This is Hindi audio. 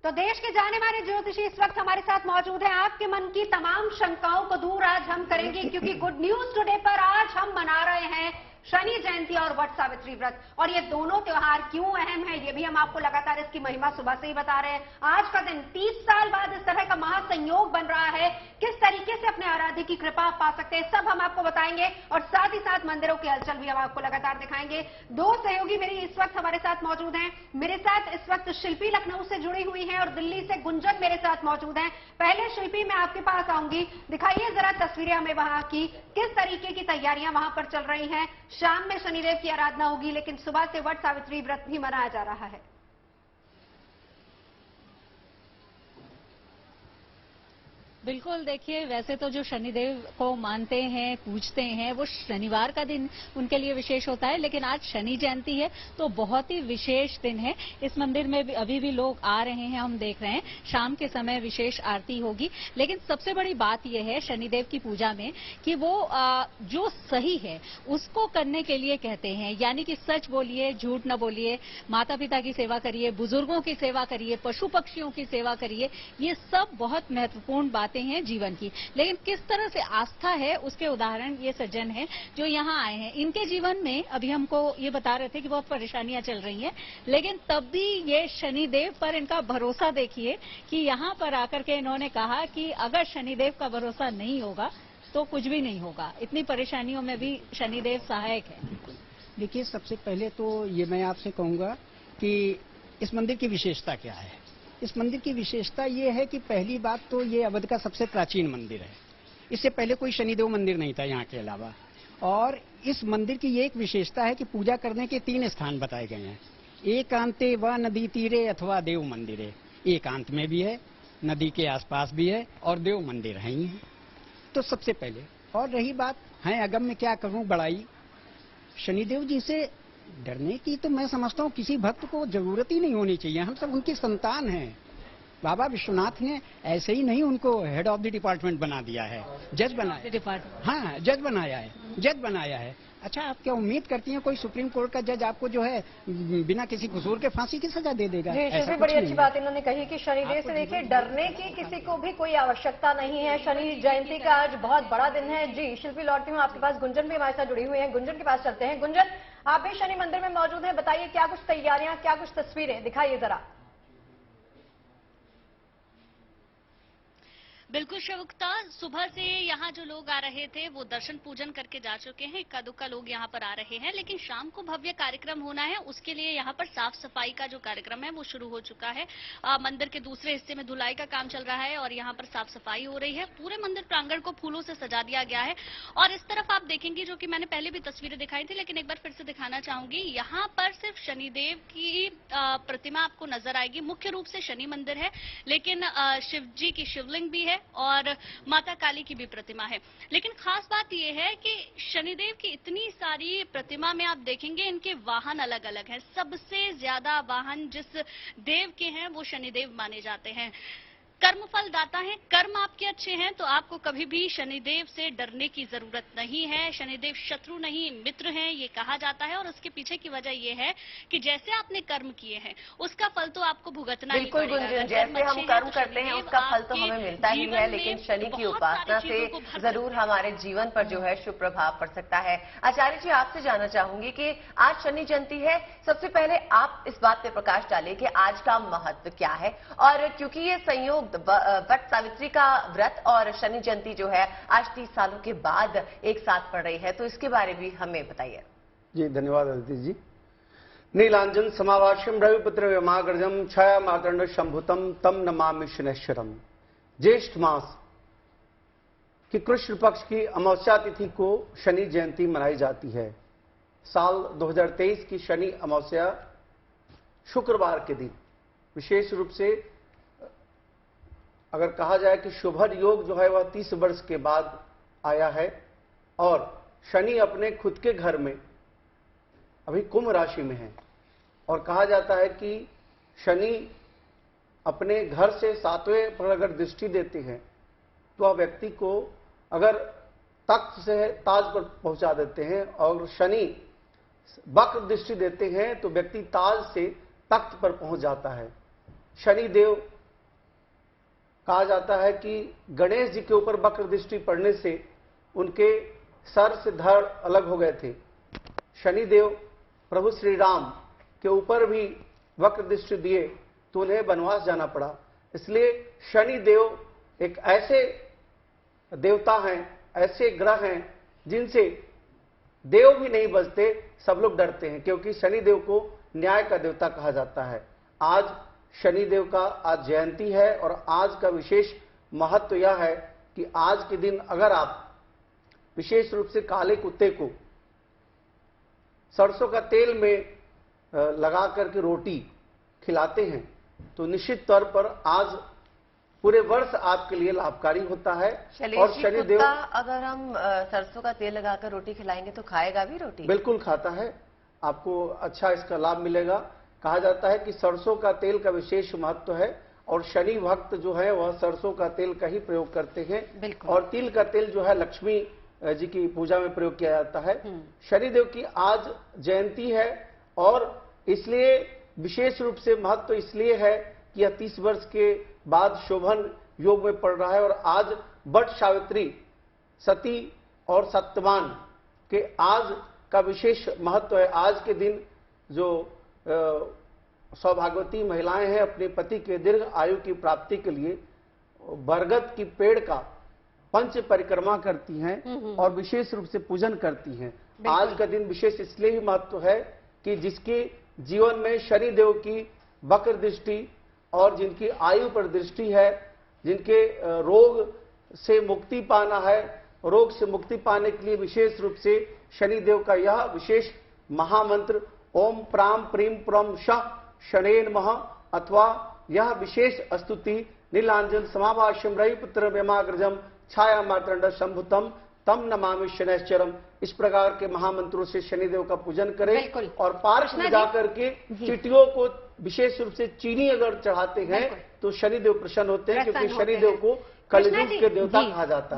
तो देश के जाने माने ज्योतिषी इस वक्त हमारे साथ मौजूद हैं। आपके मन की तमाम शंकाओं को दूर आज हम करेंगे, क्योंकि गुड न्यूज टुडे पर आज हम मना रहे हैं शनि जयंती और वट सावित्री व्रत। और ये दोनों त्योहार क्यों अहम है, ये भी हम आपको लगातार इसकी महिमा सुबह से ही बता रहे हैं। आज का दिन 30 साल बाद इस तरह का महासंयोग बन रहा है। किस तरीके से अपने आराध्य की कृपा आप पा सकते हैं, सब हम आपको बताएंगे और साथ ही साथ मंदिरों की हलचल भी हम आपको लगातार दिखाएंगे। दो सहयोगी मेरे इस वक्त हमारे साथ मौजूद हैं। मेरे साथ इस वक्त शिल्पी लखनऊ से जुड़ी हुई हैं और दिल्ली से गुंजन मेरे साथ मौजूद हैं। पहले शिल्पी, मैं आपके पास आऊंगी, दिखाइए जरा तस्वीरें हमें वहां की, किस तरीके की तैयारियां वहां पर चल रही हैं। शाम में शनिदेव की आराधना होगी, लेकिन सुबह से वट सावित्री व्रत भी मनाया जा रहा है। बिल्कुल, देखिए वैसे तो जो शनिदेव को मानते हैं, पूजते हैं, वो शनिवार का दिन उनके लिए विशेष होता है, लेकिन आज शनि जयंती है तो बहुत ही विशेष दिन है। इस मंदिर में अभी भी लोग आ रहे हैं, हम देख रहे हैं, शाम के समय विशेष आरती होगी। लेकिन सबसे बड़ी बात यह है शनिदेव की पूजा में कि वो जो सही है उसको करने के लिए कहते हैं, यानी कि सच बोलिए, झूठ न बोलिए, माता पिता की सेवा करिए, बुजुर्गों की सेवा करिए, पशु पक्षियों की सेवा करिए। ये सब बहुत महत्वपूर्ण बात हैं जीवन की। लेकिन किस तरह से आस्था है उसके उदाहरण ये सज्जन हैं जो यहाँ आए हैं। इनके जीवन में अभी हमको ये बता रहे थे कि बहुत परेशानियां चल रही हैं, लेकिन तब भी ये शनिदेव पर इनका भरोसा देखिए कि यहाँ पर आकर के इन्होंने कहा कि अगर शनिदेव का भरोसा नहीं होगा तो कुछ भी नहीं होगा। इतनी परेशानियों में भी शनिदेव सहायक है। देखिए, सबसे पहले तो ये मैं आपसे कहूंगा कि इस मंदिर की विशेषता क्या है। इस मंदिर की विशेषता ये है कि पहली बात तो ये अवध का सबसे प्राचीन मंदिर है। इससे पहले कोई शनिदेव मंदिर नहीं था यहाँ के अलावा। और इस मंदिर की ये एक विशेषता है कि पूजा करने के 3 स्थान बताए गए हैं। एकांते व नदी तीरे अथवा देव मंदिरे। एकांत में भी है, नदी के आसपास भी है और देव मंदिर है ही है। तो सबसे पहले, और रही बात है अगम में क्या करूं बड़ाई, शनिदेव जी से डरने की तो मैं समझता हूँ किसी भक्त को जरूरत ही नहीं होनी चाहिए। हम सब उनकी संतान हैं। बाबा विश्वनाथ ने ऐसे ही नहीं उनको हेड ऑफ द डिपार्टमेंट बना दिया है, जज बनाया। हाँ, जज बनाया है। अच्छा, आप क्या उम्मीद करती हैं कोई सुप्रीम कोर्ट का जज आपको जो है बिना किसी कसूर के फांसी की सजा दे देगा? ऐसा बड़ी अच्छी बात इन्होंने कही कि शनिदेव से देखिए डरने की किसी को भी कोई आवश्यकता नहीं है। शनि जयंती का आज बहुत बड़ा दिन है। जी शिल्पी, लौटती हूँ आपके पास। गुंजन भी हमारे साथ जुड़ी हुई है, गुंजन के पास चलते हैं। गुंजन, आप भी शनि मंदिर में मौजूद हैं, बताइए क्या कुछ तैयारियां, क्या कुछ तस्वीरें, दिखाइए जरा। बिल्कुल शिवगुप्ता, सुबह से यहाँ जो लोग आ रहे थे वो दर्शन पूजन करके जा चुके हैं। इक्का दुक्का लोग यहाँ पर आ रहे हैं, लेकिन शाम को भव्य कार्यक्रम होना है। उसके लिए यहाँ पर साफ सफाई का जो कार्यक्रम है वो शुरू हो चुका है। मंदिर के दूसरे हिस्से में धुलाई का काम चल रहा है और यहाँ पर साफ सफाई हो रही है। पूरे मंदिर प्रांगण को फूलों से सजा दिया गया है। और इस तरफ आप देखेंगे, जो कि मैंने पहले भी तस्वीरें दिखाई थी, लेकिन एक बार फिर से दिखाना चाहूंगी, यहाँ पर सिर्फ शनिदेव की प्रतिमा आपको नजर आएगी। मुख्य रूप से शनि मंदिर है, लेकिन शिव जी की शिवलिंग भी है और माता काली की भी प्रतिमा है। लेकिन खास बात यह है कि शनिदेव की इतनी सारी प्रतिमा में आप देखेंगे इनके वाहन अलग अलग हैं। सबसे ज्यादा वाहन जिस देव के हैं वो शनिदेव माने जाते हैं। कर्मफल दाता है, कर्म आपके अच्छे हैं तो आपको कभी भी शनिदेव से डरने की जरूरत नहीं है। शनिदेव शत्रु नहीं मित्र हैं ये कहा जाता है, और उसके पीछे की वजह यह है कि जैसे आपने कर्म किए हैं उसका फल तो आपको भुगतना ही पड़ेगा। बिल्कुल, जैसे हम कर्म करते हैं उसका फल तो हमें मिलता ही है, लेकिन शनि की उपासना से जरूर हमारे जीवन पर जो है शुभ प्रभाव पड़ सकता है। आचार्य जी, आपसे जानना चाहूंगी कि आज शनि जयंती है, सबसे पहले आप इस बात पे प्रकाश डालें कि आज का महत्व क्या है। और क्योंकि ये संयोग वट सावित्री का व्रत और शनि जयंती जो है आज 30 सालों के बाद एक साथ पड़ रही है, तो इसके बारे में हमें बताइए। जी धन्यवाद अदिति जी। नीलांजन समावास्यम रविपुत्र व्यमाग्रजम छाया मार्तंड शंभुतम तम नमामि शनैश्वरम। ज्येष्ठ मास की कृष्ण पक्ष की अमावस्या तिथि को शनि जयंती मनाई जाती है। साल 2023 की शनि अमावस्या शुक्रवार के दिन विशेष रूप से अगर कहा जाए कि शुभ योग जो है वह 30 वर्ष के बाद आया है। और शनि अपने खुद के घर में अभी कुंभ राशि में है, और कहा जाता है कि शनि अपने घर से 7वें पर अगर दृष्टि देते हैं तो वह व्यक्ति को अगर तख्त से ताज पर पहुंचा देते हैं, और शनि वक्र दृष्टि देते हैं तो व्यक्ति ताज से तख्त पर पहुंच जाता है। शनि देव कहा जाता है कि गणेश जी के ऊपर वक्र दृष्टि पड़ने से उनके सर से धड़ अलग हो गए थे। शनिदेव प्रभु श्री राम के ऊपर भी वक्र दृष्टि दिए तो उन्हें वनवास जाना पड़ा। इसलिए शनिदेव एक ऐसे देवता हैं, ऐसे ग्रह हैं जिनसे देव भी नहीं बचते, सब लोग डरते हैं, क्योंकि शनिदेव को न्याय का देवता कहा जाता है। आज शनिदेव का आज जयंती है और आज का विशेष महत्व यह है कि आज के दिन अगर आप विशेष रूप से काले कुत्ते को सरसों का तेल में लगा करके रोटी खिलाते हैं तो निश्चित तौर पर आज पूरे वर्ष आपके लिए लाभकारी होता है। और शनिदेव अगर हम सरसों का तेल लगाकर रोटी खिलाएंगे तो खाएगा भी रोटी? बिल्कुल खाता है, आपको अच्छा इसका लाभ मिलेगा। कहा जाता है कि सरसों का तेल का विशेष महत्व है और शनि भक्त जो है वह सरसों का तेल का ही प्रयोग करते हैं। और तिल का तेल जो है लक्ष्मी जी की पूजा में प्रयोग किया जाता है। शनिदेव की आज जयंती है और इसलिए विशेष रूप से महत्व इसलिए है कि यह 30 वर्ष के बाद शोभन योग में पड़ रहा है। और आज वट सावित्री, सती और सत्यवान के आज का विशेष महत्व है। आज के दिन जो सौभाग्यवती महिलाएं हैं अपने पति के दीर्घ आयु की प्राप्ति के लिए बरगद की पेड़ का पंच परिक्रमा करती हैं और विशेष रूप से पूजन करती हैं। आज का दिन विशेष इसलिए ही महत्व है कि जिसके जीवन में शनिदेव की वक्र दृष्टि और जिनकी आयु पर दृष्टि है, जिनके रोग से मुक्ति पाना है, रोग से मुक्ति पाने के लिए विशेष रूप से शनिदेव का यह विशेष महामंत्र ओम प्राम प्रीम प्रम शः शनेन नमः अथवा यह विशेष स्तुति नीलांजन समाभाष्यम रवि पुत्र व्यमाग्रजम छाया मातंड संभुतम तम नमामि शनैश्चरम, इस प्रकार के महामंत्रों से शनिदेव का पूजन करें। और पार्क में जाकर के चींटियों को विशेष रूप से चीनी अगर चढ़ाते हैं तो शनिदेव प्रसन्न होते हैं, क्योंकि शनिदेव को कलयुग के देवता कहा जाता है।